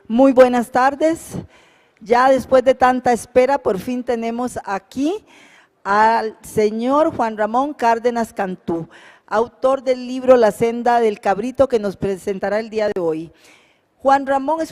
Muy buenas tardes. Ya después de tanta espera, por fin tenemos aquí al señor Juan Ramón Cárdenas Cantú, autor del libro La senda del cabrito, que nos presentará el día de hoy. Juan Ramón es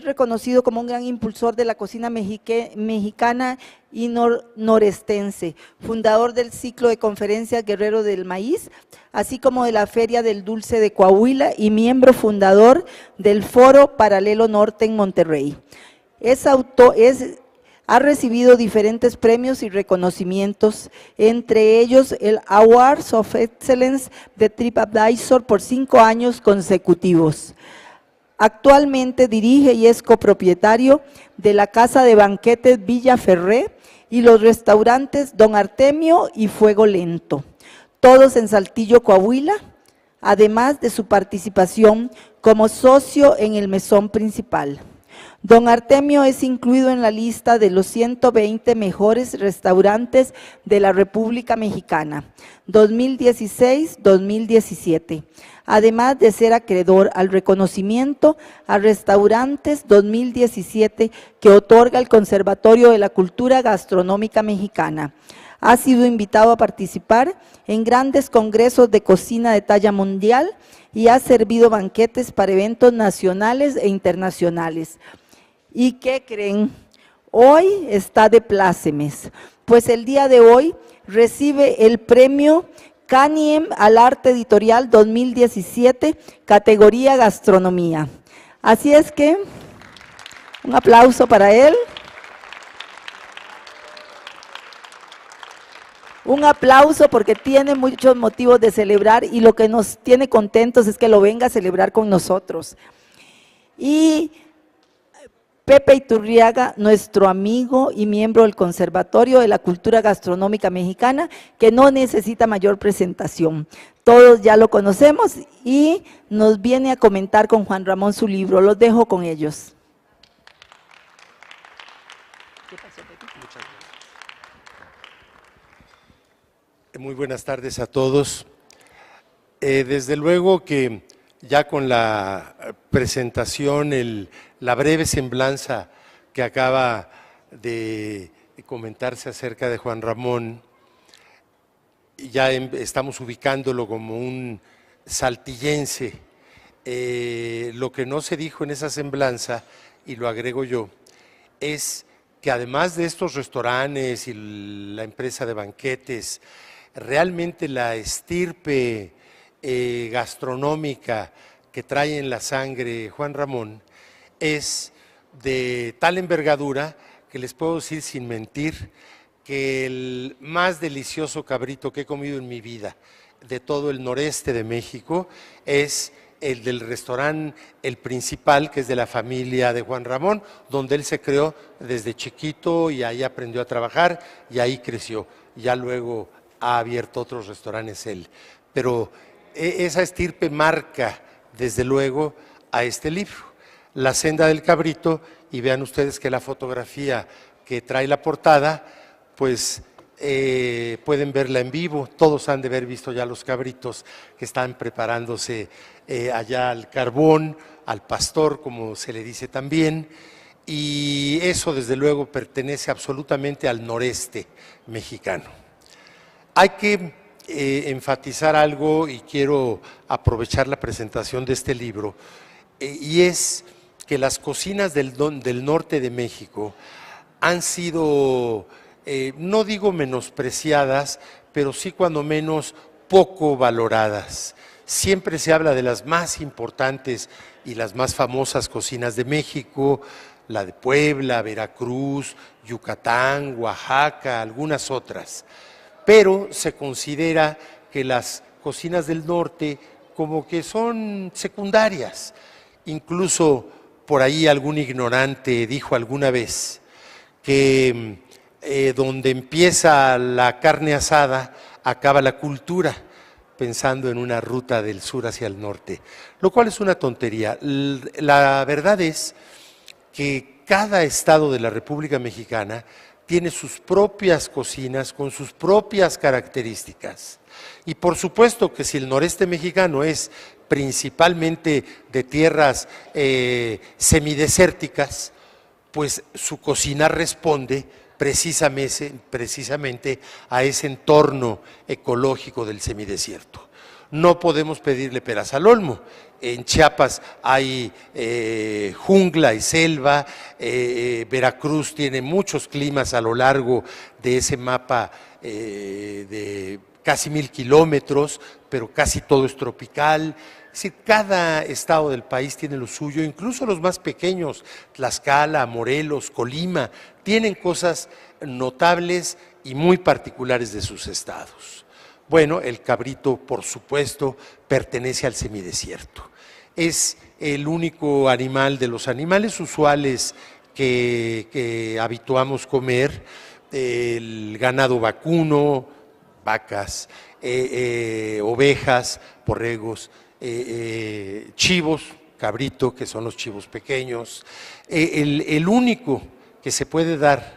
reconocido como un gran impulsor de la cocina mexicana y norestense, fundador del ciclo de conferencias Guerrero del Maíz, así como de la Feria del Dulce de Coahuila y miembro fundador del Foro Paralelo Norte en Monterrey. Ha recibido diferentes premios y reconocimientos, entre ellos el Awards of Excellence de TripAdvisor por 5 años consecutivos. Actualmente dirige y es copropietario de la Casa de Banquetes Villa Ferré y los restaurantes Don Artemio y Fuego Lento, todos en Saltillo, Coahuila, además de su participación como socio en el mesón principal. Don Artemio es incluido en la lista de los 120 mejores restaurantes de la República Mexicana, 2016-2017, además de ser acreedor al reconocimiento a restaurantes 2017 que otorga el Conservatorio de la Cultura Gastronómica Mexicana. Ha sido invitado a participar en grandes congresos de cocina de talla mundial y ha servido banquetes para eventos nacionales e internacionales. ¿Y qué creen? Hoy está de plácemes, pues el día de hoy recibe el premio Caniem al Arte Editorial 2017, categoría Gastronomía. Así es que, un aplauso para él. Un aplauso porque tiene muchos motivos de celebrar y lo que nos tiene contentos es que lo venga a celebrar con nosotros. Y Pepe Iturriaga, nuestro amigo y miembro del Conservatorio de la Cultura Gastronómica Mexicana, que no necesita mayor presentación. Todos ya lo conocemos y nos viene a comentar con Juan Ramón su libro. Los dejo con ellos. Muchas gracias. Muy buenas tardes a todos. Desde luego que ya con la presentación, la breve semblanza que acaba de comentarse acerca de Juan Ramón, ya estamos ubicándolo como un saltillense. Lo que no se dijo en esa semblanza, y lo agrego yo, es que además de estos restaurantes y la empresa de banquetes, realmente la estirpe gastronómica que trae en la sangre Juan Ramón es de tal envergadura que les puedo decir sin mentir que el más delicioso cabrito que he comido en mi vida de todo el noreste de México es el del restaurante El Principal, que es de la familia de Juan Ramón, donde él se creó desde chiquito y ahí aprendió a trabajar y ahí creció. Ya luego ha abierto otros restaurantes él, pero esa estirpe marca desde luego a este libro, La senda del cabrito, y vean ustedes que la fotografía que trae la portada, pues pueden verla en vivo. Todos han de haber visto ya los cabritos que están preparándose allá al carbón, al pastor, como se le dice también, y eso desde luego pertenece absolutamente al noreste mexicano. Hay que enfatizar algo y quiero aprovechar la presentación de este libro, y es que las cocinas del norte de México han sido, no digo menospreciadas, pero sí cuando menos poco valoradas. Siempre se habla de las más importantes y las más famosas cocinas de México, la de Puebla, Veracruz, Yucatán, Oaxaca, algunas otras. Pero se considera que las cocinas del norte como que son secundarias. Incluso por ahí algún ignorante dijo alguna vez que donde empieza la carne asada, acaba la cultura, pensando en una ruta del sur hacia el norte, lo cual es una tontería. La verdad es que cada estado de la República Mexicana tiene sus propias cocinas con sus propias características. Y por supuesto que si el noreste mexicano es principalmente de tierras semidesérticas, pues su cocina responde precisamente a ese entorno ecológico del semidesierto. No podemos pedirle peras al olmo. En Chiapas hay jungla y selva, Veracruz tiene muchos climas a lo largo de ese mapa de casi 1000 kilómetros, pero casi todo es tropical. Es decir, cada estado del país tiene lo suyo, incluso los más pequeños, Tlaxcala, Morelos, Colima, tienen cosas notables y muy particulares de sus estados. Bueno, el cabrito, por supuesto, pertenece al semidesierto. Es el único animal de los animales usuales que habituamos comer, el ganado vacuno, vacas, ovejas, borregos, chivos, cabrito, que son los chivos pequeños. El único que se puede dar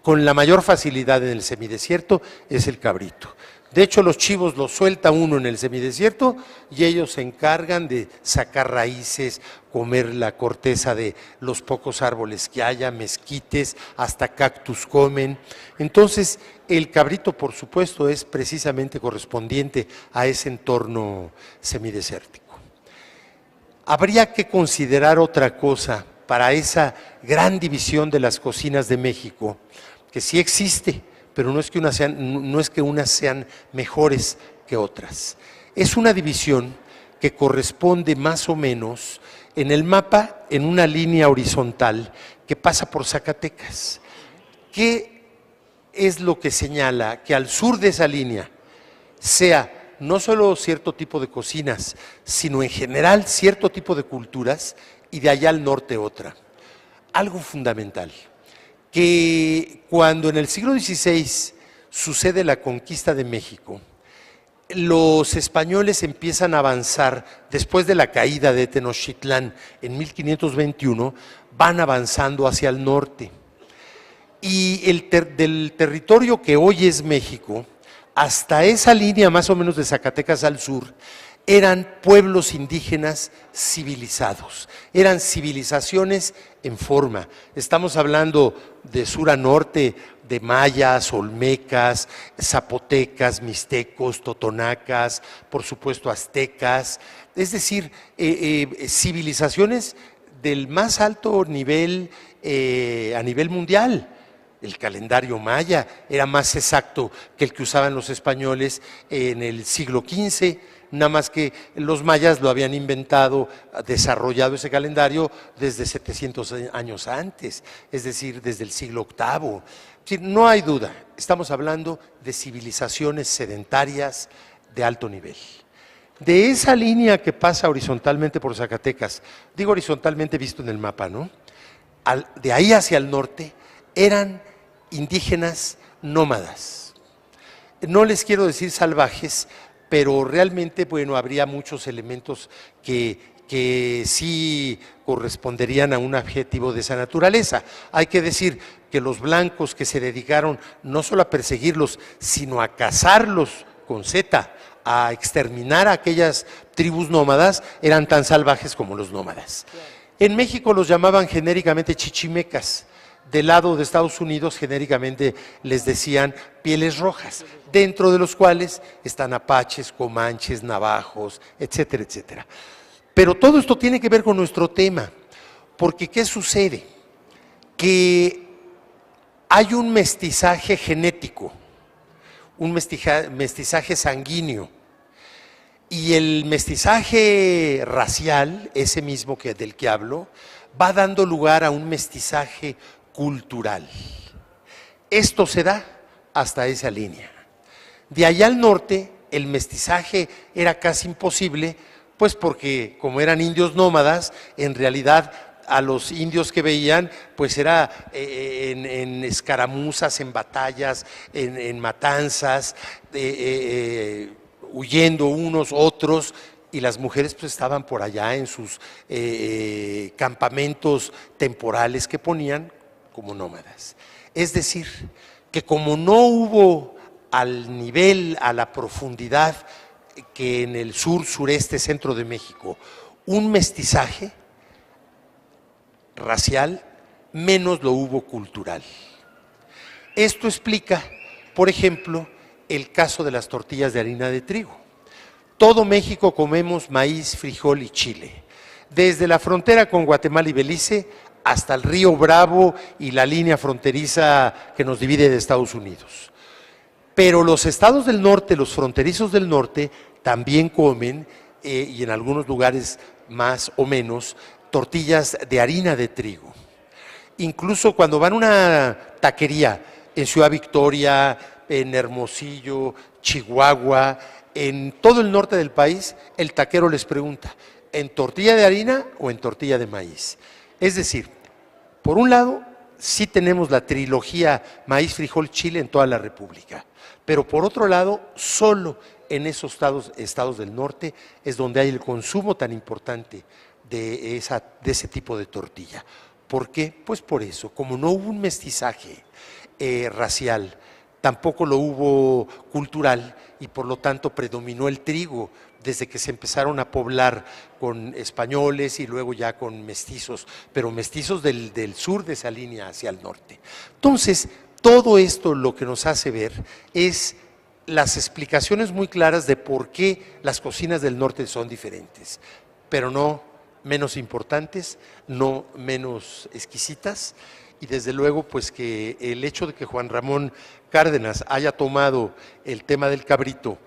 con la mayor facilidad en el semidesierto es el cabrito. De hecho, los chivos los suelta uno en el semidesierto y ellos se encargan de sacar raíces, comer la corteza de los pocos árboles que haya, mezquites, hasta cactus comen. Entonces, el cabrito, por supuesto, es precisamente correspondiente a ese entorno semidesértico. Habría que considerar otra cosa para esa gran división de las cocinas de México, que sí existe, pero no es que unas sean mejores que otras. Es una división que corresponde más o menos en el mapa en una línea horizontal que pasa por Zacatecas. ¿Qué es lo que señala? Que al sur de esa línea sea no solo cierto tipo de cocinas, sino en general cierto tipo de culturas, y de allá al norte otra. Algo fundamental, que cuando en el siglo XVI sucede la conquista de México, los españoles empiezan a avanzar, después de la caída de Tenochtitlán en 1521, van avanzando hacia el norte. Y del territorio que hoy es México, hasta esa línea más o menos de Zacatecas al sur, eran pueblos indígenas civilizados, eran civilizaciones en forma. Estamos hablando de sur a norte, de mayas, olmecas, zapotecas, mixtecos, totonacas, por supuesto aztecas, es decir, civilizaciones del más alto nivel a nivel mundial. El calendario maya era más exacto que el que usaban los españoles en el siglo XV, nada más que los mayas lo habían inventado, desarrollado ese calendario desde 700 años antes, es decir, desde el siglo VIII. Es decir, no hay duda, estamos hablando de civilizaciones sedentarias de alto nivel. De esa línea que pasa horizontalmente por Zacatecas, digo horizontalmente visto en el mapa, ¿no? De ahí hacia el norte eran indígenas nómadas. No les quiero decir salvajes, pero realmente, bueno, habría muchos elementos que sí corresponderían a un adjetivo de esa naturaleza. Hay que decir que los blancos que se dedicaron no solo a perseguirlos, sino a cazarlos con Z, a exterminar a aquellas tribus nómadas, eran tan salvajes como los nómadas. En México los llamaban genéricamente chichimecas. Del lado de Estados Unidos genéricamente les decían pieles rojas, dentro de los cuales están apaches, comanches, navajos, etcétera, etcétera. Pero todo esto tiene que ver con nuestro tema, porque ¿qué sucede? Que hay un mestizaje genético, un mestizaje sanguíneo, y el mestizaje racial, ese mismo del que hablo, va dando lugar a un mestizaje cultural. Esto se da hasta esa línea. De allá al norte, el mestizaje era casi imposible, pues porque como eran indios nómadas, en realidad a los indios que veían, pues era en escaramuzas, en batallas, en matanzas, huyendo unos, otros, y las mujeres pues estaban por allá en sus campamentos temporales que ponían como nómadas. Es decir, que como no hubo al nivel, a la profundidad que en el sur, sureste, centro de México, un mestizaje racial, menos lo hubo cultural. Esto explica, por ejemplo, el caso de las tortillas de harina de trigo. Todo México comemos maíz, frijol y chile. Desde la frontera con Guatemala y Belice hasta el río Bravo y la línea fronteriza que nos divide de Estados Unidos. Pero los estados del norte, los fronterizos del norte, también comen, y en algunos lugares más o menos, tortillas de harina de trigo. Incluso cuando van a una taquería en Ciudad Victoria, en Hermosillo, Chihuahua, en todo el norte del país, el taquero les pregunta, ¿en tortilla de harina o en tortilla de maíz? Es decir, por un lado, sí tenemos la trilogía maíz, frijol, chile en toda la República, pero por otro lado, solo en esos estados del norte es donde hay el consumo tan importante de ese tipo de tortilla. ¿Por qué? Pues por eso, como no hubo un mestizaje racial, tampoco lo hubo cultural y por lo tanto predominó el trigo desde que se empezaron a poblar con españoles y luego ya con mestizos, pero mestizos del sur de esa línea hacia el norte. Entonces, todo esto lo que nos hace ver es las explicaciones muy claras de por qué las cocinas del norte son diferentes, pero no menos importantes, no menos exquisitas, y desde luego pues que el hecho de que Juan Ramón Cárdenas haya tomado el tema del cabrito,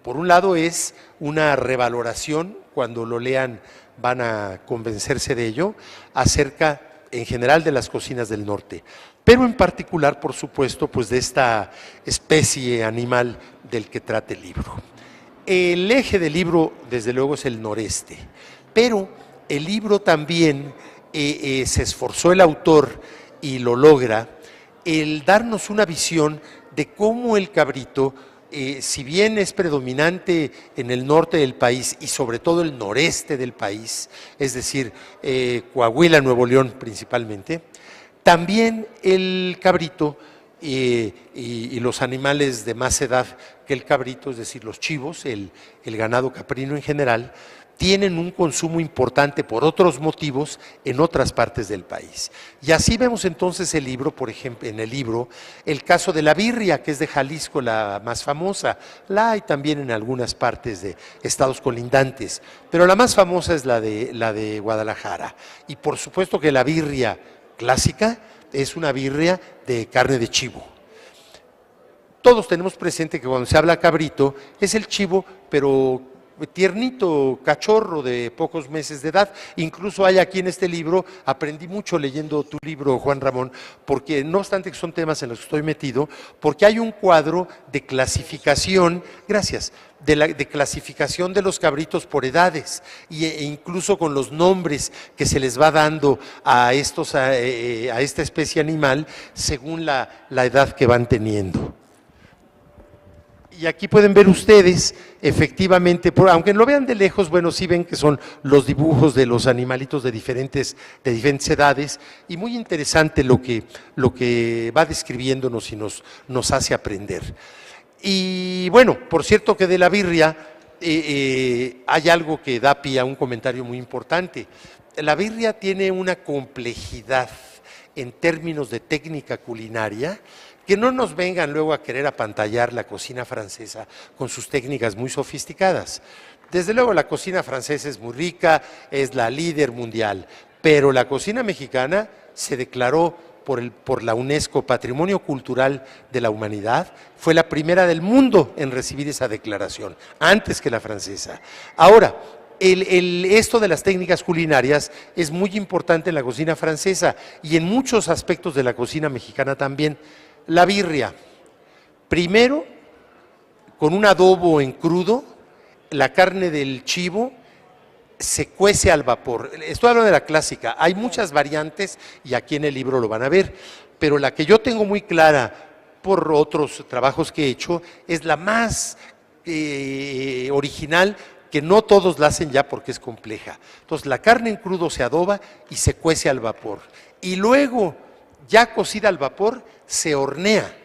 por un lado es una revaloración, cuando lo lean van a convencerse de ello, acerca en general de las cocinas del norte, pero en particular, por supuesto, pues de esta especie animal del que trata el libro. El eje del libro, desde luego, es el noreste, pero el libro también se esforzó el autor y lo logra, el darnos una visión de cómo el cabrito, si bien es predominante en el norte del país y sobre todo el noreste del país, es decir, Coahuila, Nuevo León principalmente, también el cabrito y los animales de más edad que el cabrito, es decir, los chivos, el ganado caprino en general, tienen un consumo importante por otros motivos en otras partes del país. Y así vemos entonces el libro, por ejemplo, en el libro, el caso de la birria, que es de Jalisco la más famosa, la hay también en algunas partes de estados colindantes, pero la más famosa es la de Guadalajara. Y por supuesto que la birria clásica es una birria de carne de chivo. Todos tenemos presente que cuando se habla cabrito es el chivo, pero tiernito, cachorro de pocos meses de edad. Incluso hay aquí en este libro, aprendí mucho leyendo tu libro, Juan Ramón, porque no obstante que son temas en los que estoy metido, porque hay un cuadro de clasificación, gracias, de clasificación de los cabritos por edades e incluso con los nombres que se les va dando a esta especie animal según la edad que van teniendo. Y aquí pueden ver ustedes, efectivamente, aunque lo vean de lejos, bueno, sí ven que son los dibujos de los animalitos de diferentes edades, y muy interesante lo que va describiéndonos y nos hace aprender. Y bueno, por cierto que de la birria hay algo que da pie a un comentario muy importante. La birria tiene una complejidad en términos de técnica culinaria, que no nos vengan luego a querer apantallar la cocina francesa con sus técnicas muy sofisticadas. Desde luego la cocina francesa es muy rica, es la líder mundial, pero la cocina mexicana se declaró por la UNESCO Patrimonio Cultural de la Humanidad, fue la primera del mundo en recibir esa declaración, antes que la francesa. Ahora, esto de las técnicas culinarias es muy importante en la cocina francesa y en muchos aspectos de la cocina mexicana también. La birria, primero con un adobo en crudo, la carne del chivo se cuece al vapor. Estoy hablando de la clásica, hay muchas variantes y aquí en el libro lo van a ver, pero la que yo tengo muy clara por otros trabajos que he hecho es la más original, que no todos la hacen ya porque es compleja. Entonces la carne en crudo se adoba y se cuece al vapor. Y luego ya cocida al vapor, se hornea.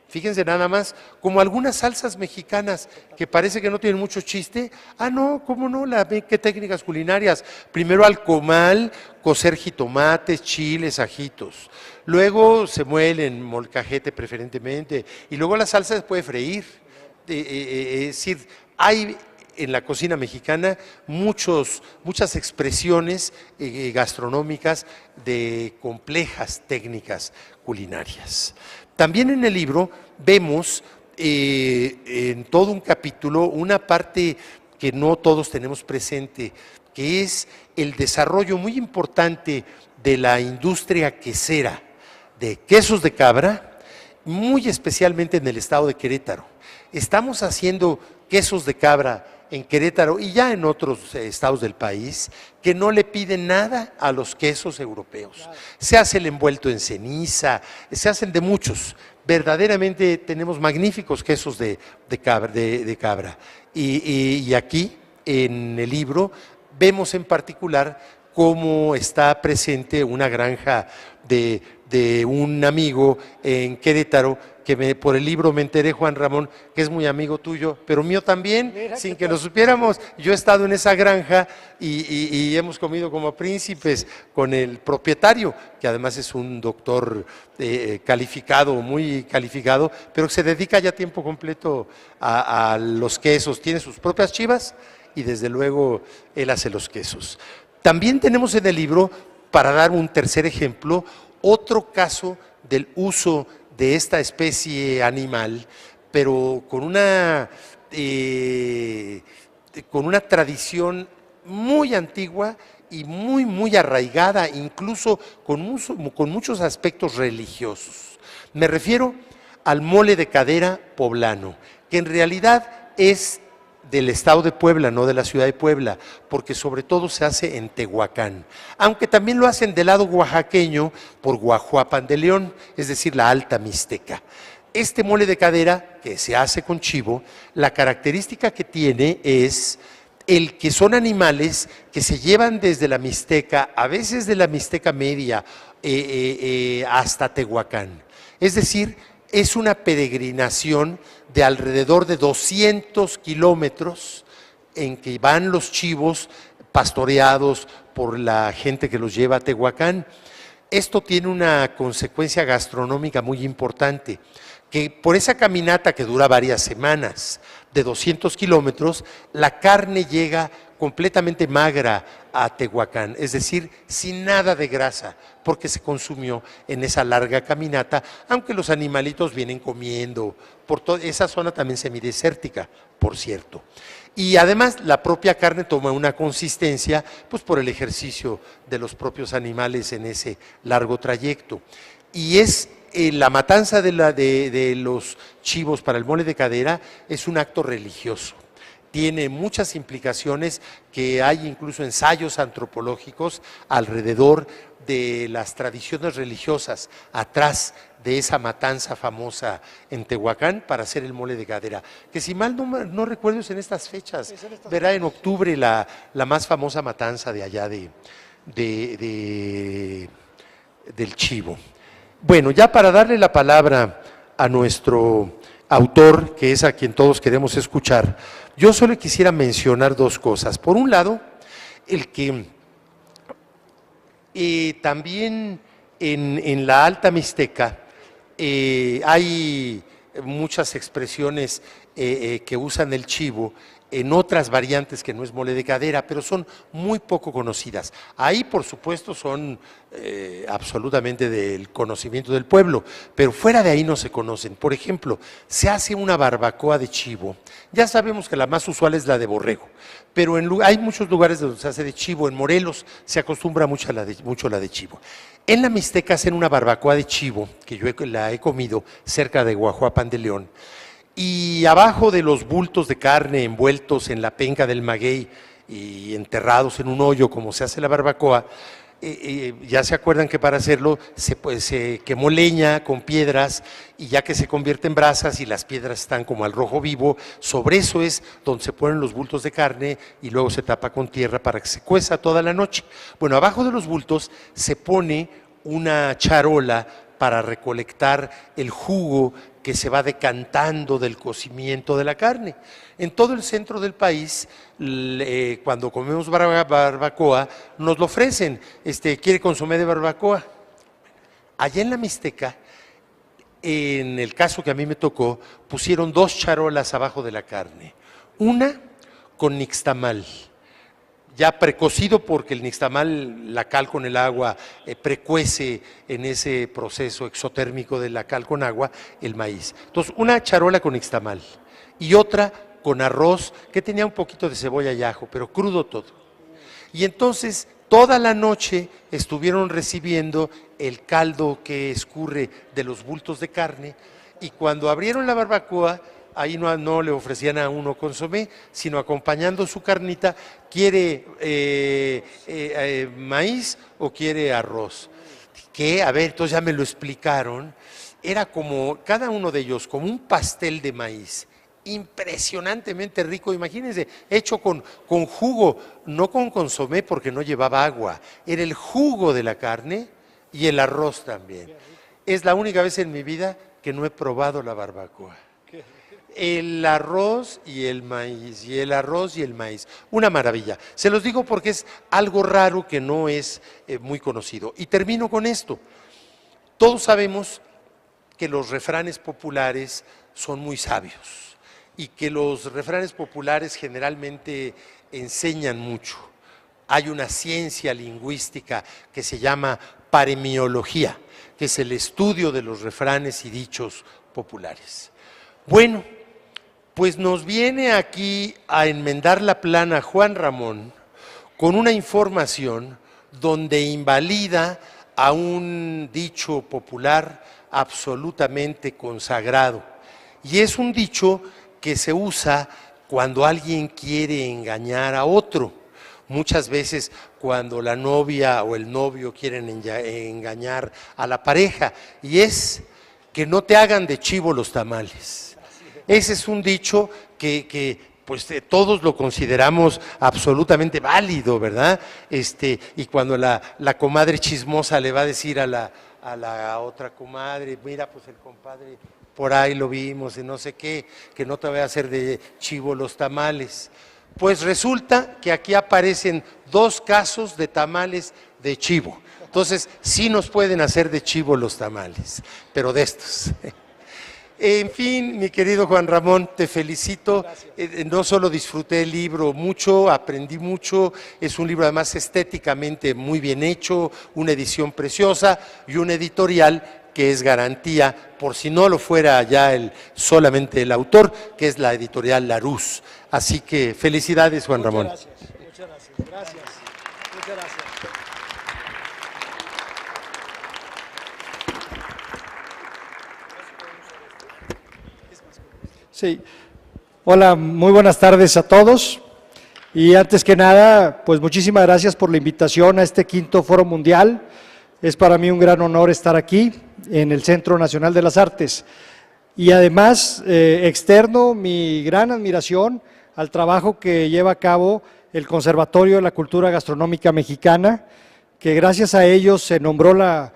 Fíjense nada más, como algunas salsas mexicanas que parece que no tienen mucho chiste. Ah, no, ¿cómo no? ¿Qué técnicas culinarias? Primero al comal, cocer jitomates, chiles, ajitos. Luego se muelen, molcajete preferentemente, y luego la salsa se puede freír. Es decir, hay en la cocina mexicana muchas expresiones gastronómicas de complejas técnicas culinarias. También en el libro vemos en todo un capítulo una parte que no todos tenemos presente, que es el desarrollo muy importante de la industria quesera, de quesos de cabra, muy especialmente en el estado de Querétaro. Estamos haciendo quesos de cabra en Querétaro y ya en otros estados del país, que no le piden nada a los quesos europeos. Se hace el envuelto en ceniza, se hacen de muchos. Verdaderamente tenemos magníficos quesos de cabra. Y aquí, en el libro, vemos en particular cómo está presente una granja de un amigo en Querétaro, que por el libro me enteré, Juan Ramón, que es muy amigo tuyo, pero mío también, sin que lo supiéramos. Yo he estado en esa granja y hemos comido como príncipes con el propietario, que además es un doctor calificado, muy calificado, pero que se dedica ya a tiempo completo a los quesos. Tiene sus propias chivas y desde luego él hace los quesos. También tenemos en el libro, para dar un tercer ejemplo, otro caso del uso de esta especie animal, pero con una tradición muy antigua y muy arraigada, incluso con muchos aspectos religiosos. Me refiero al mole de cadera poblano, que en realidad es del estado de Puebla, no de la ciudad de Puebla, porque sobre todo se hace en Tehuacán, aunque también lo hacen del lado oaxaqueño por Guajuapan de León, es decir, la Alta Mixteca. Este mole de cadera, que se hace con chivo, la característica que tiene es el que son animales que se llevan desde la Mixteca, a veces de la Mixteca Media hasta Tehuacán. Es decir, es una peregrinación de alrededor de 200 kilómetros en que van los chivos pastoreados por la gente que los lleva a Tehuacán. Esto tiene una consecuencia gastronómica muy importante, que por esa caminata que dura varias semanas, de 200 kilómetros, la carne llega completamente magra a Tehuacán, es decir, sin nada de grasa, porque se consumió en esa larga caminata, aunque los animalitos vienen comiendo, por toda esa zona también semidesértica, por cierto. Y además la propia carne toma una consistencia, pues por el ejercicio de los propios animales en ese largo trayecto. Y es la matanza de los chivos para el mole de cadera es un acto religioso. Tiene muchas implicaciones, que hay incluso ensayos antropológicos alrededor de las tradiciones religiosas atrás de esa matanza famosa en Tehuacán para hacer el mole de cadera, que si mal no recuerdo es en estas fechas, verá en octubre la más famosa matanza de allá del chivo. Bueno, ya para darle la palabra a nuestro autor, que es a quien todos queremos escuchar, yo solo quisiera mencionar dos cosas. Por un lado, el que también en la Alta Mixteca hay muchas expresiones que usan el chivo en otras variantes que no es mole de cadera, pero son muy poco conocidas. Ahí, por supuesto, son absolutamente del conocimiento del pueblo, pero fuera de ahí no se conocen. Por ejemplo, se hace una barbacoa de chivo. Ya sabemos que la más usual es la de borrego, pero hay muchos lugares donde se hace de chivo. En Morelos se acostumbra mucho la de chivo. En la Mixteca hacen una barbacoa de chivo, que yo la he comido cerca de Guajuapan de León, y abajo de los bultos de carne envueltos en la penca del maguey y enterrados en un hoyo como se hace la barbacoa, ya se acuerdan que para hacerlo se quemó leña con piedras, y ya que se convierte en brasas y las piedras están como al rojo vivo, sobre eso es donde se ponen los bultos de carne y luego se tapa con tierra para que se cueza toda la noche. Bueno, abajo de los bultos se pone una charola para recolectar el jugo que se va decantando del cocimiento de la carne. En todo el centro del país, cuando comemos barbacoa, nos lo ofrecen. ¿Quiere consomé de barbacoa? Allá en la Mixteca, en el caso que a mí me tocó, pusieron 2 charolas abajo de la carne. Una con nixtamal, ya precocido porque el nixtamal, la cal con el agua, precuece en ese proceso exotérmico de la cal con agua el maíz. Entonces, una charola con nixtamal y otra con arroz que tenía un poquito de cebolla y ajo, pero crudo todo. Y entonces, toda la noche estuvieron recibiendo el caldo que escurre de los bultos de carne, y cuando abrieron la barbacoa, ahí no le ofrecían a uno consomé, sino acompañando su carnita, ¿quiere maíz o quiere arroz? Que, a ver, entonces ya me lo explicaron, era como, cada uno de ellos, como un pastel de maíz, impresionantemente rico, imagínense, hecho con jugo, no con consomé porque no llevaba agua, era el jugo de la carne y el arroz también. Es la única vez en mi vida que no he probado la barbacoa. El arroz y el maíz, y el arroz y el maíz, una maravilla. Se los digo porque es algo raro que no es muy conocido. Y termino con esto. Todos sabemos que los refranes populares son muy sabios y que los refranes populares generalmente enseñan mucho. Hay una ciencia lingüística que se llama paremiología, que es el estudio de los refranes y dichos populares. Bueno, pues nos viene aquí a enmendar la plana Juan Ramón con una información donde invalida a un dicho popular absolutamente consagrado. Y es un dicho que se usa cuando alguien quiere engañar a otro. Muchas veces cuando la novia o el novio quieren engañar a la pareja, y es que no te hagan de chivo los tamales. Ese es un dicho que pues todos lo consideramos absolutamente válido, ¿verdad? Y cuando la comadre chismosa le va a decir a la otra comadre, mira, pues el compadre por ahí lo vimos y no sé qué, que no te vaya a hacer de chivo los tamales. Pues resulta que aquí aparecen 2 casos de tamales de chivo. Entonces, sí nos pueden hacer de chivo los tamales, pero de estos. En fin, mi querido Juan Ramón, te felicito. No solo disfruté el libro mucho, aprendí mucho. Es un libro además estéticamente muy bien hecho, una edición preciosa y un editorial que es garantía, por si no lo fuera ya solamente el autor, que es la editorial Larousse. Así que felicidades, Juan Ramón. Muchas gracias. Muchas gracias. Sí, hola, muy buenas tardes a todos. Y antes que nada, pues muchísimas gracias por la invitación a este 5º Foro Mundial. Es para mí un gran honor estar aquí en el Centro Nacional de las Artes. Y además, externo mi gran admiración al trabajo que lleva a cabo el Conservatorio de la Cultura Gastronómica Mexicana, que gracias a ellos se nombró la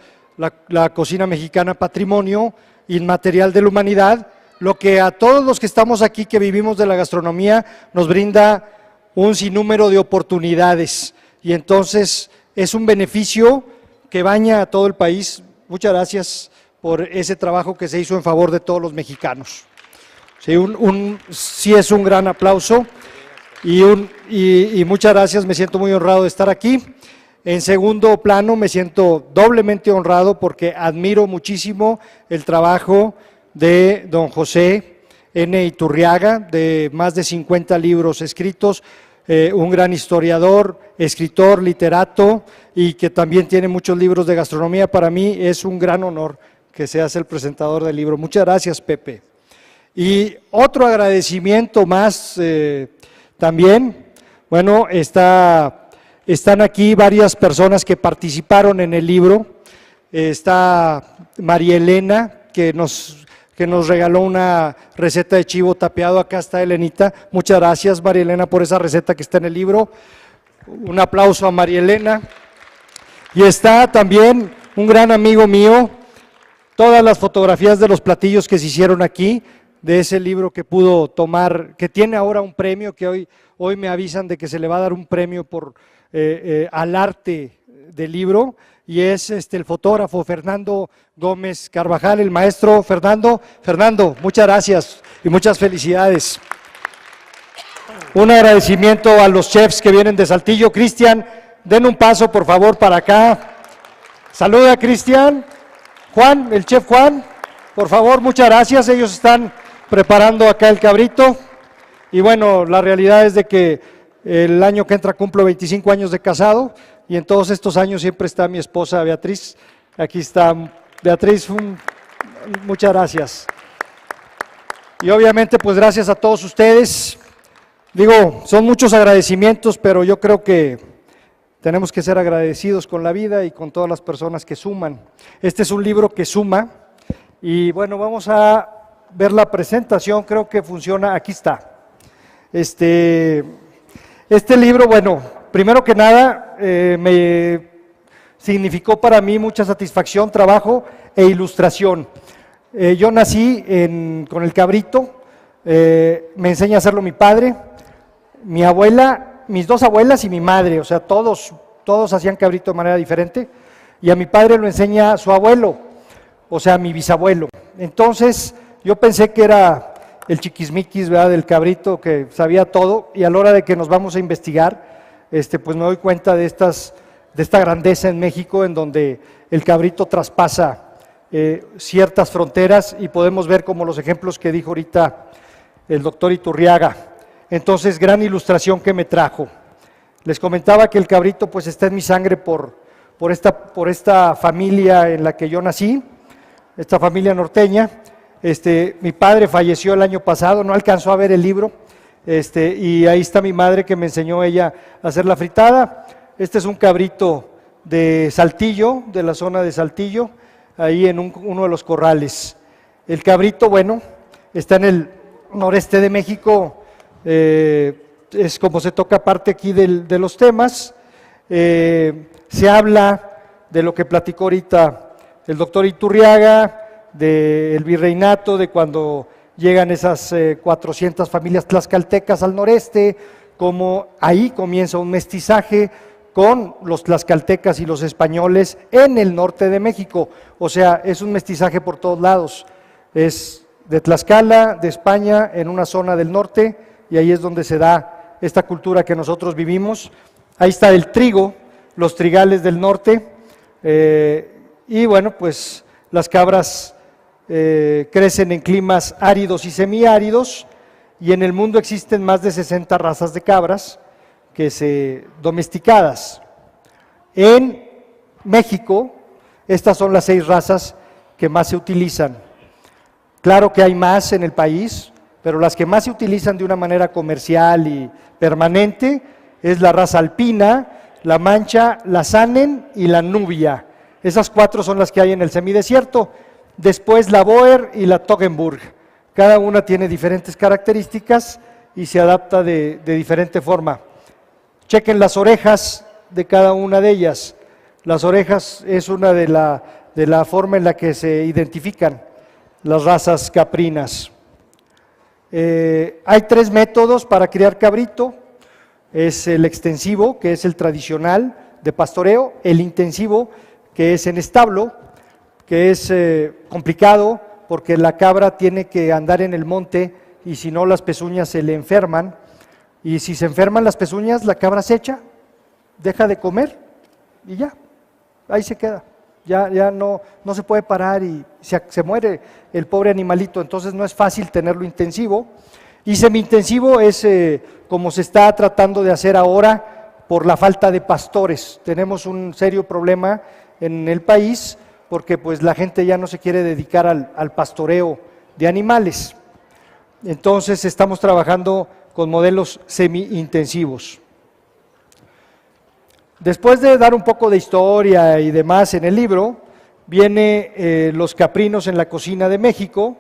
cocina mexicana Patrimonio Inmaterial de la Humanidad, lo que a todos los que estamos aquí, que vivimos de la gastronomía, nos brinda un sinnúmero de oportunidades. Y entonces es un beneficio que baña a todo el país. Muchas gracias por ese trabajo que se hizo en favor de todos los mexicanos. Sí, sí es un gran aplauso y muchas gracias, me siento muy honrado de estar aquí. En segundo plano, me siento doblemente honrado porque admiro muchísimo el trabajo de don José N. Iturriaga, de más de 50 libros escritos, un gran historiador, escritor, literato, y que también tiene muchos libros de gastronomía. Para mí es un gran honor que seas el presentador del libro. Muchas gracias, Pepe. Y otro agradecimiento más también, bueno, están aquí varias personas que participaron en el libro. Está María Elena, que nos regaló una receta de chivo tapeado. Acá está Elenita. Muchas gracias, María Elena, por esa receta que está en el libro. Un aplauso a María Elena. Y está también un gran amigo mío, todas las fotografías de los platillos que se hicieron aquí, de ese libro que pudo tomar, que tiene ahora un premio, que hoy me avisan de que se le va a dar un premio por al arte del libro, y es el fotógrafo Fernando Gómez Carvajal, el maestro Fernando. Fernando, muchas gracias y muchas felicidades. Un agradecimiento a los chefs que vienen de Saltillo. Cristian, den un paso por favor para acá. Saluda, Cristian. Juan, el chef Juan, por favor, muchas gracias. Ellos están preparando acá el cabrito. Y bueno, la realidad es de que el año que entra cumplo 25 años de casado, y en todos estos años siempre está mi esposa Beatriz. Aquí está Beatriz, muchas gracias. Y obviamente pues gracias a todos ustedes. Digo, son muchos agradecimientos, pero yo creo que tenemos que ser agradecidos con la vida y con todas las personas que suman. Este es un libro que suma, y bueno, vamos a ver la presentación, creo que funciona, aquí está. Este libro, bueno, primero que nada, me significó para mí mucha satisfacción, trabajo e ilustración. Yo nací con el cabrito, me enseña a hacerlo mi padre, mi abuela, mis dos abuelas y mi madre, o sea, todos hacían cabrito de manera diferente, y a mi padre lo enseña su abuelo, o sea, mi bisabuelo. Entonces, yo pensé que era el chiquismiquis, ¿verdad?, del cabrito, que sabía todo, y a la hora de que nos vamos a investigar, pues me doy cuenta de esta grandeza en México, en donde el cabrito traspasa ciertas fronteras, y podemos ver como los ejemplos que dijo ahorita el doctor Iturriaga. Entonces, gran ilustración que me trajo. Les comentaba que el cabrito pues está en mi sangre por esta familia en la que yo nací, esta familia norteña. Mi padre falleció el año pasado, no alcanzó a ver el libro, y ahí está mi madre que me enseñó ella a hacer la fritada. Este es un cabrito de Saltillo, de la zona de Saltillo, ahí en uno de los corrales. El cabrito, bueno, está en el noreste de México, es como se toca parte aquí de los temas. Se habla de lo que platicó ahorita el doctor Iturriaga, del virreinato, de cuando llegan esas 400 familias tlaxcaltecas al noreste, como ahí comienza un mestizaje con los tlaxcaltecas y los españoles en el norte de México. O sea, es un mestizaje por todos lados, es de Tlaxcala, de España, en una zona del norte, y ahí es donde se da esta cultura que nosotros vivimos. Ahí está el trigo, los trigales del norte, y bueno, pues las cabras crecen en climas áridos y semiáridos, y en el mundo existen más de 60 razas de cabras domesticadas. En México, estas son las 6 razas que más se utilizan. Claro que hay más en el país, pero las que más se utilizan de una manera comercial y permanente es la raza alpina, la mancha, la sanen y la nubia. Esas 4 son las que hay en el semidesierto. Después la Boer y la Toggenburg. Cada una tiene diferentes características y se adapta de diferente forma. Chequen las orejas de cada una de ellas. Las orejas es una de la forma en la que se identifican las razas caprinas. Hay 3 métodos para criar cabrito. Es el extensivo, que es el tradicional de pastoreo, el intensivo, que es en establo, que es complicado porque la cabra tiene que andar en el monte, y si no las pezuñas se le enferman, y si se enferman las pezuñas la cabra se echa, deja de comer y ya, ahí se queda, ya no se puede parar y se muere el pobre animalito. Entonces no es fácil tenerlo intensivo, y semi-intensivo es como se está tratando de hacer ahora por la falta de pastores. Tenemos un serio problema en el país porque pues la gente ya no se quiere dedicar al pastoreo de animales. Entonces estamos trabajando con modelos semi-intensivos. Después de dar un poco de historia y demás en el libro, viene los caprinos en la cocina de México.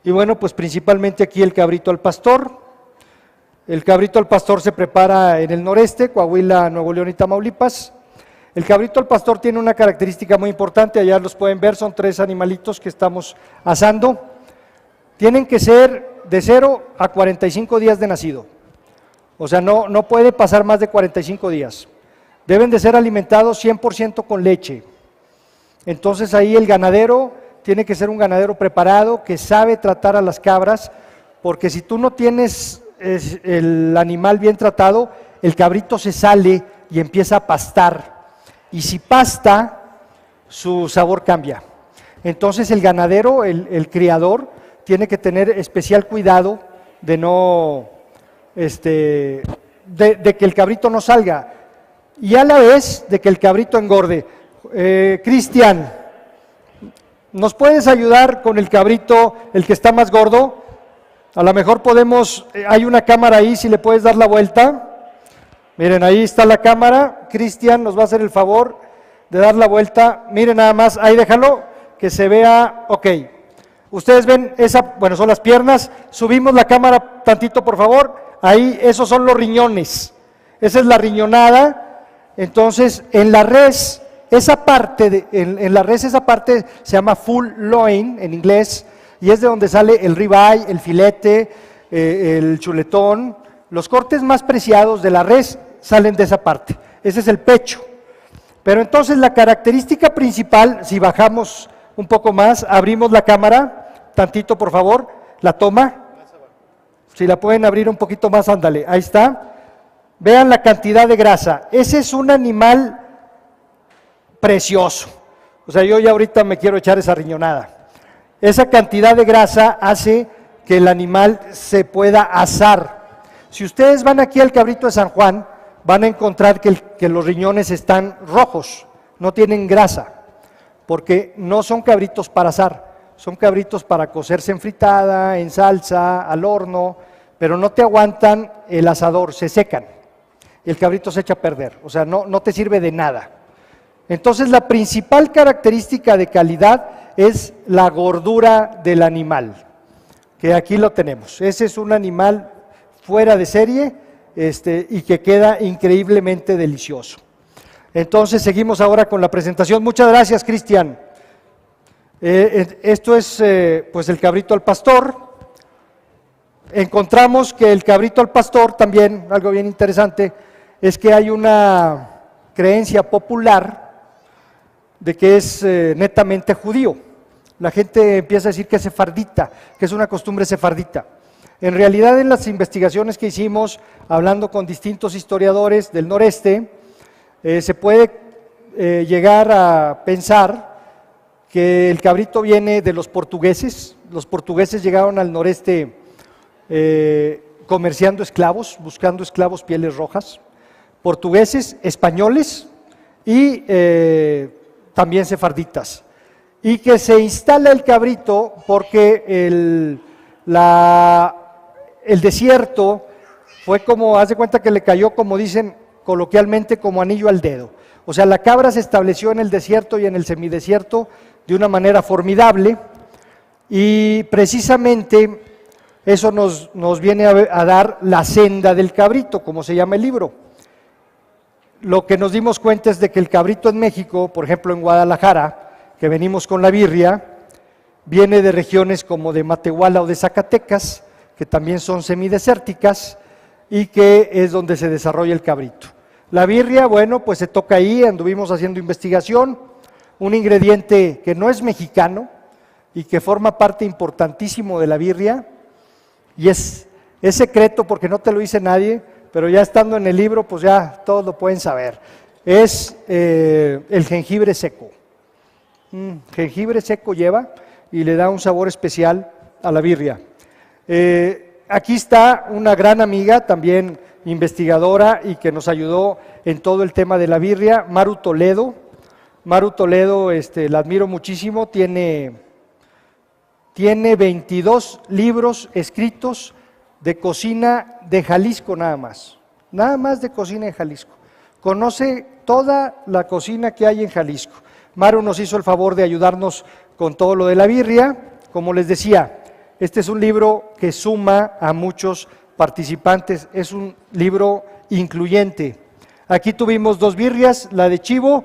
Y bueno, pues principalmente aquí el cabrito al pastor. El cabrito al pastor se prepara en el noreste, Coahuila, Nuevo León y Tamaulipas. El cabrito al pastor tiene una característica muy importante, allá los pueden ver, son 3 animalitos que estamos asando. Tienen que ser de 0 a 45 días de nacido, o sea, no puede pasar más de 45 días. Deben de ser alimentados 100% con leche. Entonces ahí el ganadero tiene que ser un ganadero preparado, que sabe tratar a las cabras, porque si tú no tienes el animal bien tratado, el cabrito se sale y empieza a pastar. Y si pasta, su sabor cambia. Entonces el ganadero, el criador, tiene que tener especial cuidado de no, de que el cabrito no salga y a la vez de que el cabrito engorde. Cristian, ¿nos puedes ayudar con el cabrito, el que está más gordo? A lo mejor podemos, hay una cámara ahí, si le puedes dar la vuelta. Miren, ahí está la cámara. Cristian nos va a hacer el favor de dar la vuelta. Miren nada más, ahí déjalo, que se vea, ok. Ustedes ven esa, bueno, son las piernas. Subimos la cámara tantito, por favor. Ahí, esos son los riñones. Esa es la riñonada. Entonces, en la res, esa parte, en la res esa parte se llama full loin en inglés, y es de donde sale el ribeye, el filete, el chuletón. Los cortes más preciados de la res salen de esa parte. Ese es el pecho. Pero entonces la característica principal, si bajamos un poco más, abrimos la cámara, tantito por favor, la toma. Si la pueden abrir un poquito más, ándale, ahí está. Vean la cantidad de grasa. Ese es un animal precioso. O sea, yo ya ahorita me quiero echar esa riñonada. Esa cantidad de grasa hace que el animal se pueda asar. Si ustedes van aquí al cabrito de San Juan, van a encontrar que los riñones están rojos, no tienen grasa, porque no son cabritos para asar, son cabritos para cocerse en fritada, en salsa, al horno, pero no te aguantan el asador, se secan, y el cabrito se echa a perder, o sea, no te sirve de nada. Entonces la principal característica de calidad es la gordura del animal, que aquí lo tenemos. Ese es un animal fuera de serie y que queda increíblemente delicioso. Entonces seguimos ahora con la presentación. Muchas gracias, Cristian. Esto es pues el cabrito al pastor. Encontramos que el cabrito al pastor también, algo bien interesante, es que hay una creencia popular de que es netamente judío. La gente empieza a decir que es sefardita, que es una costumbre sefardita. En realidad, en las investigaciones que hicimos, hablando con distintos historiadores del noreste, se puede llegar a pensar que el cabrito viene de los portugueses. Los portugueses llegaron al noreste comerciando esclavos, buscando esclavos pieles rojas. Portugueses, españoles y también sefarditas. Y que se instala el cabrito porque el desierto fue como, haz de cuenta que le cayó, como dicen coloquialmente, como anillo al dedo. O sea, la cabra se estableció en el desierto y en el semidesierto de una manera formidable, y precisamente eso nos viene a dar la senda del cabrito, como se llama el libro. Lo que nos dimos cuenta es de que el cabrito en México, por ejemplo en Guadalajara, que venimos con la birria, viene de regiones como de Matehuala o de Zacatecas, que también son semidesérticas, y que es donde se desarrolla el cabrito. La birria, bueno, pues se toca ahí, anduvimos haciendo investigación, un ingrediente que no es mexicano y que forma parte importantísimo de la birria, y es secreto porque no te lo dice nadie, pero ya estando en el libro, pues ya todos lo pueden saber. Es el jengibre seco. Jengibre seco lleva y le da un sabor especial a la birria. Aquí está una gran amiga, también investigadora y que nos ayudó en todo el tema de la birria, Maru Toledo. Maru Toledo, la admiro muchísimo, tiene 22 libros escritos de cocina de Jalisco nada más de cocina de Jalisco. Conoce toda la cocina que hay en Jalisco. Maru nos hizo el favor de ayudarnos con todo lo de la birria. Como les decía, este es un libro que suma a muchos participantes, es un libro incluyente. Aquí tuvimos 2 birrias, la de chivo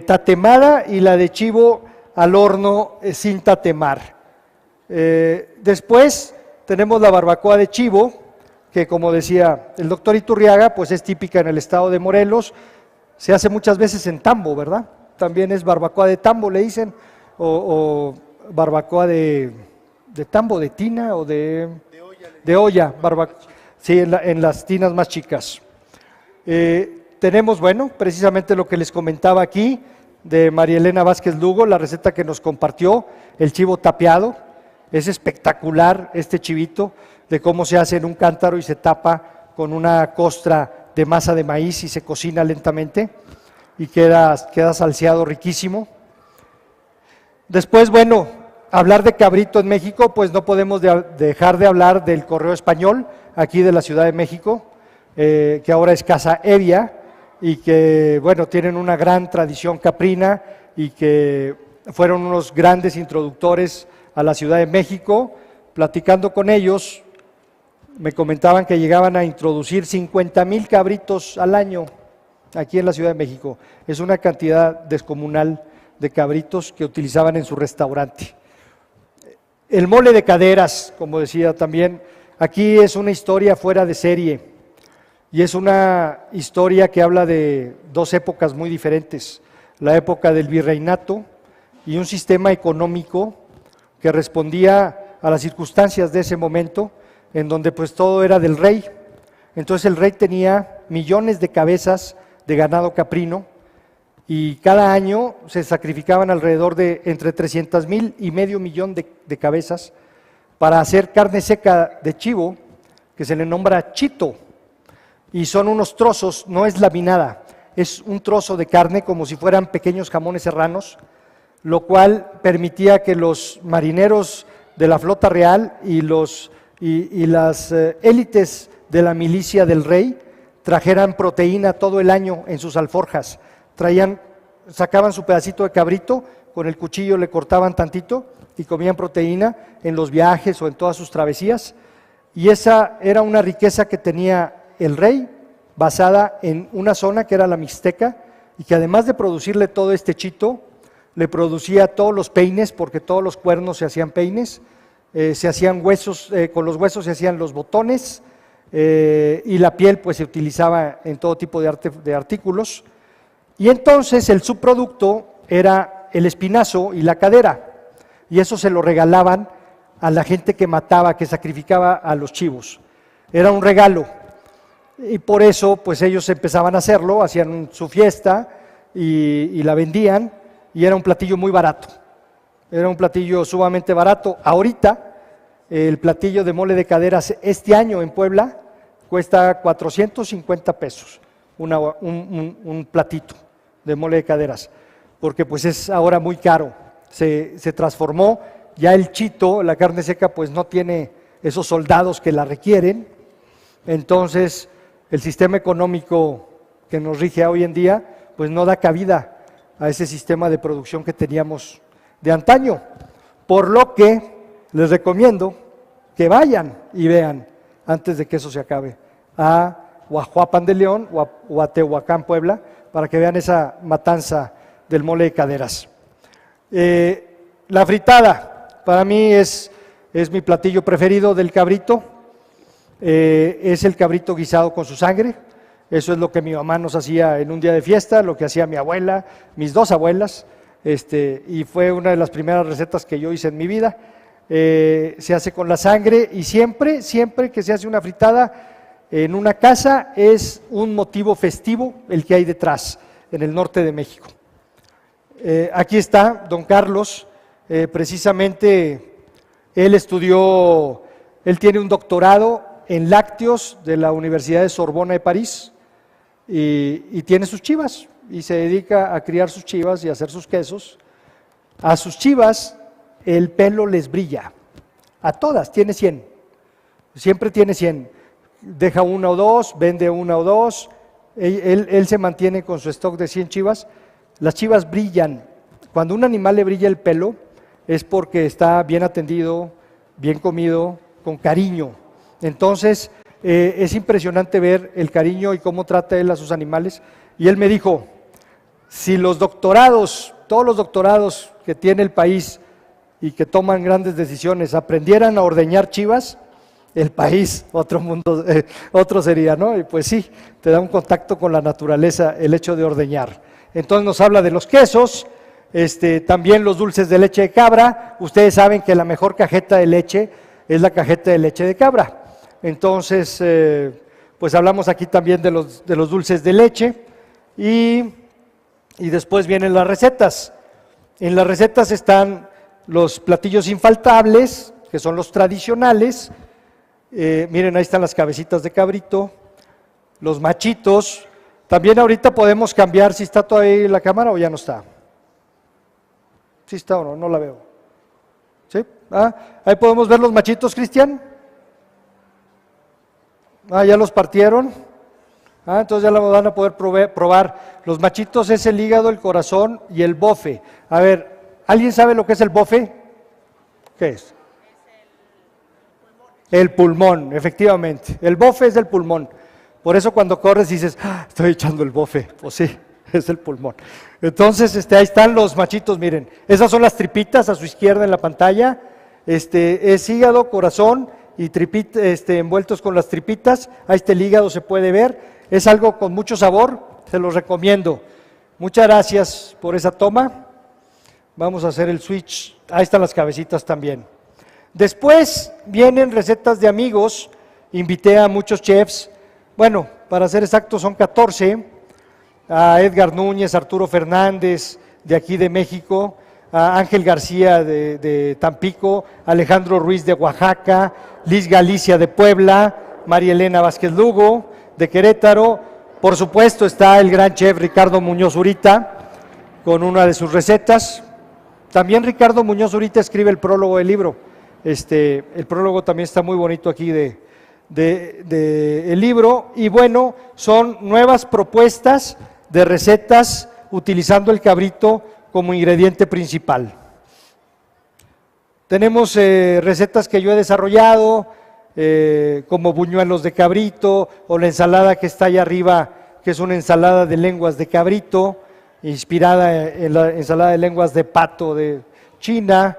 tatemada y la de chivo al horno sin tatemar. Después tenemos la barbacoa de chivo, que como decía el doctor Iturriaga, pues es típica en el estado de Morelos, se hace muchas veces en tambo, ¿verdad? También es barbacoa de tambo, le dicen, o barbacoa de tambo, de tina o de olla, sí, en las tinas más chicas. Tenemos, bueno, precisamente lo que les comentaba aquí, de María Elena Vázquez Lugo, la receta que nos compartió, el chivo tapeado. Es espectacular este chivito, de cómo se hace en un cántaro y se tapa con una costra de masa de maíz y se cocina lentamente y queda salseado riquísimo. Después, bueno, hablar de cabrito en México, pues no podemos dejar de hablar del Correo Español, aquí de la Ciudad de México, que ahora es Casa Evia, y que, bueno, tienen una gran tradición caprina y que fueron unos grandes introductores a la Ciudad de México. Platicando con ellos, me comentaban que llegaban a introducir 50,000 cabritos al año aquí en la Ciudad de México. Es una cantidad descomunal de cabritos que utilizaban en su restaurante. El mole de caderas, como decía también, aquí es una historia fuera de serie y es una historia que habla de 2 épocas muy diferentes, la época del virreinato y un sistema económico que respondía a las circunstancias de ese momento, en donde pues todo era del rey. Entonces el rey tenía millones de cabezas de ganado caprino y cada año se sacrificaban alrededor de entre 300,000 y medio millón de cabezas para hacer carne seca de chivo, que se le nombra chito, y son unos trozos, no es laminada, es un trozo de carne como si fueran pequeños jamones serranos, lo cual permitía que los marineros de la flota real y las élites de la milicia del rey trajeran proteína todo el año en sus alforjas. Sacaban su pedacito de cabrito, con el cuchillo le cortaban tantito y comían proteína en los viajes o en todas sus travesías. Y esa era una riqueza que tenía el rey, basada en una zona que era la Mixteca, y que además de producirle todo este chito, le producía todos los peines, porque todos los cuernos se hacían peines, se hacían huesos, con los huesos se hacían los botones, y la piel pues se utilizaba en todo tipo de artículos. Y entonces el subproducto era el espinazo y la cadera, y eso se lo regalaban a la gente que mataba, que sacrificaba a los chivos. Era un regalo, y por eso pues ellos empezaban a hacerlo, hacían su fiesta y la vendían, y era un platillo muy barato, era un platillo sumamente barato. Ahorita el platillo de mole de caderas este año en Puebla cuesta 450 pesos, un platito de mole de caderas, porque pues es ahora muy caro, se transformó, ya el chito, la carne seca, pues no tiene esos soldados que la requieren, entonces el sistema económico que nos rige hoy en día, pues no da cabida a ese sistema de producción que teníamos de antaño, por lo que les recomiendo que vayan y vean, antes de que eso se acabe, a Huajuapan de León o a Tehuacán, Puebla, para que vean esa matanza del mole de caderas. La fritada, para mí es mi platillo preferido del cabrito, es el cabrito guisado con su sangre. Eso es lo que mi mamá nos hacía en un día de fiesta, lo que hacía mi abuela, mis 2 abuelas, y fue una de las primeras recetas que yo hice en mi vida. Se hace con la sangre y siempre que se hace una fritada en una casa es un motivo festivo el que hay detrás, en el norte de México. Aquí está don Carlos, precisamente él tiene un doctorado en lácteos de la Universidad de Sorbona de París y tiene sus chivas y se dedica a criar sus chivas y a hacer sus quesos. A sus chivas el pelo les brilla, a todas, tiene 100, siempre tiene 100, deja 1 o 2, vende 1 o 2, él se mantiene con su stock de 100 chivas. Las chivas brillan, cuando a un animal le brilla el pelo es porque está bien atendido, bien comido, con cariño. Entonces es impresionante ver el cariño y cómo trata él a sus animales. Y él me dijo, si los doctorados, todos los doctorados que tiene el país y que toman grandes decisiones, aprendieran a ordeñar chivas, el país, otro mundo, otro sería, ¿no? Y pues sí, te da un contacto con la naturaleza el hecho de ordeñar. Entonces nos habla de los quesos, también los dulces de leche de cabra. Ustedes saben que la mejor cajeta de leche es la cajeta de leche de cabra. Entonces, pues hablamos aquí también de los dulces de leche y después vienen las recetas. En las recetas están los platillos infaltables, que son los tradicionales. Miren, ahí están las cabecitas de cabrito, los machitos. También ahorita podemos cambiar si está todavía la cámara o ya no está. ¿Sí está o no? No la veo. ¿Sí? Ahí podemos ver los machitos, Cristian. Ya los partieron. Entonces ya la van a poder probar. Los machitos es el hígado, el corazón y el bofe. A ver, ¿alguien sabe lo que es el bofe? ¿Qué es? El pulmón, efectivamente. El bofe es el pulmón. Por eso cuando corres dices, estoy echando el bofe. Pues sí, es el pulmón. Entonces, ahí están los machitos, miren. Esas son las tripitas a su izquierda en la pantalla. Es hígado, corazón y tripita, envueltos con las tripitas. Ahí está el hígado, se puede ver. Es algo con mucho sabor, se los recomiendo. Muchas gracias por esa toma. Vamos a hacer el switch. Ahí están las cabecitas también. Después vienen recetas de amigos. Invité a muchos chefs. Bueno, para ser exactos son 14. A Edgar Núñez, Arturo Fernández, de aquí de México, a Ángel García de Tampico, Alejandro Ruiz de Oaxaca, Liz Galicia de Puebla, María Elena Vázquez Lugo de Querétaro. Por supuesto está el gran chef Ricardo Muñoz Urita con una de sus recetas. También Ricardo Muñoz Urita escribe el prólogo del libro. El prólogo también está muy bonito aquí el libro. Y bueno, son nuevas propuestas de recetas utilizando el cabrito como ingrediente principal. Tenemos recetas que yo he desarrollado, como buñuelos de cabrito, o la ensalada que está allá arriba, que es una ensalada de lenguas de cabrito, inspirada en la ensalada de lenguas de pato de China,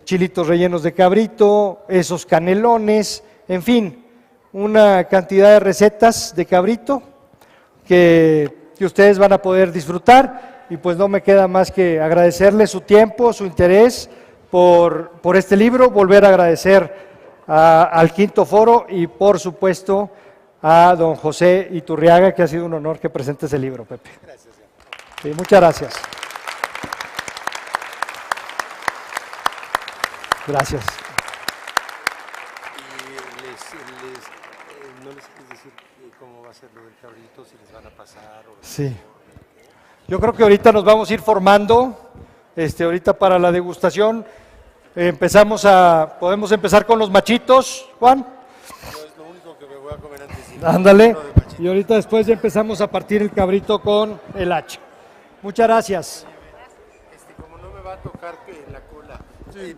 chilitos rellenos de cabrito, esos canelones, en fin, una cantidad de recetas de cabrito que ustedes van a poder disfrutar. Y pues no me queda más que agradecerles su tiempo, su interés por este libro, volver a agradecer al Quinto Foro y por supuesto a don José Iturriaga, que ha sido un honor que presente ese libro, Pepe. Gracias. Sí, muchas gracias. Gracias. Y ¿no les quieres decir cómo va a ser lo del cabrito, si les van a pasar? Sí. Yo creo que ahorita nos vamos a ir formando, ahorita para la degustación. Podemos empezar con los machitos, Juan. No es lo único que me voy a comer antes. Ándale. Y ahorita después ya empezamos a partir el cabrito con el hacha. Muchas gracias. Como no me va a tocar la cola. Sí.